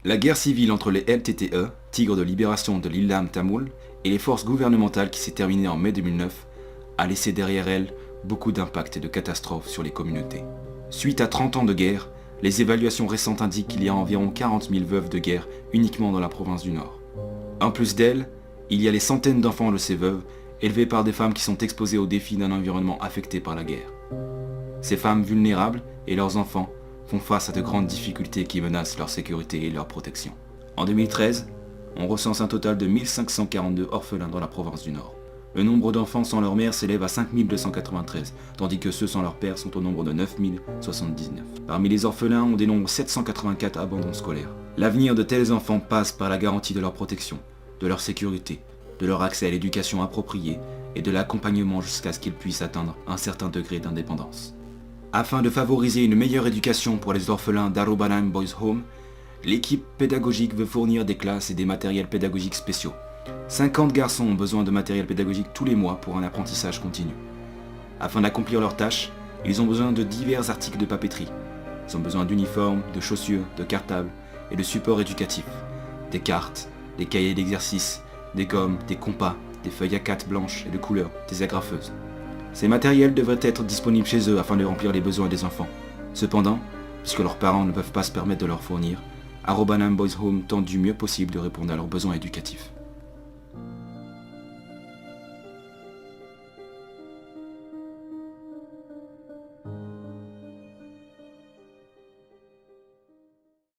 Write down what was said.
La guerre civile entre les LTTE, Tigres de libération de l'Islam tamoul, et les forces gouvernementales qui s'est terminée en mai 2009, a laissé derrière elle beaucoup d'impacts et de catastrophes sur les communautés. Suite à 30 ans de guerre, les évaluations récentes indiquent qu'il y a environ 40 000 veuves de guerre uniquement dans la province du Nord. En plus d'elles, il y a les centaines d'enfants de ces veuves, élevés par des femmes qui sont exposées aux défis d'un environnement affecté par la guerre. Ces femmes vulnérables et leurs enfants font face à de grandes difficultés qui menacent leur sécurité et leur protection. En 2013, on recense un total de 1542 orphelins dans la province du Nord. Le nombre d'enfants sans leur mère s'élève à 5293, tandis que ceux sans leur père sont au nombre de 9079. Parmi les orphelins, on dénombre 784 abandons scolaires. L'avenir de tels enfants passe par la garantie de leur protection, de leur sécurité, de leur accès à l'éducation appropriée et de l'accompagnement jusqu'à ce qu'ils puissent atteindre un certain degré d'indépendance. Afin de favoriser une meilleure éducation pour les orphelins d'Arobalam Boys Home, l'équipe pédagogique veut fournir des classes et des matériels pédagogiques spéciaux. 50 garçons ont besoin de matériel pédagogique tous les mois pour un apprentissage continu. Afin d'accomplir leurs tâches, ils ont besoin de divers articles de papeterie. Ils ont besoin d'uniformes, de chaussures, de cartables et de supports éducatifs. Des cartes, des cahiers d'exercice, des gommes, des compas, des feuilles A4 blanches et de couleur, des agrafeuses. Ces matériels devraient être disponibles chez eux afin de remplir les besoins des enfants. Cependant, puisque leurs parents ne peuvent pas se permettre de leur fournir, Arobalam Boys Home tente du mieux possible de répondre à leurs besoins éducatifs.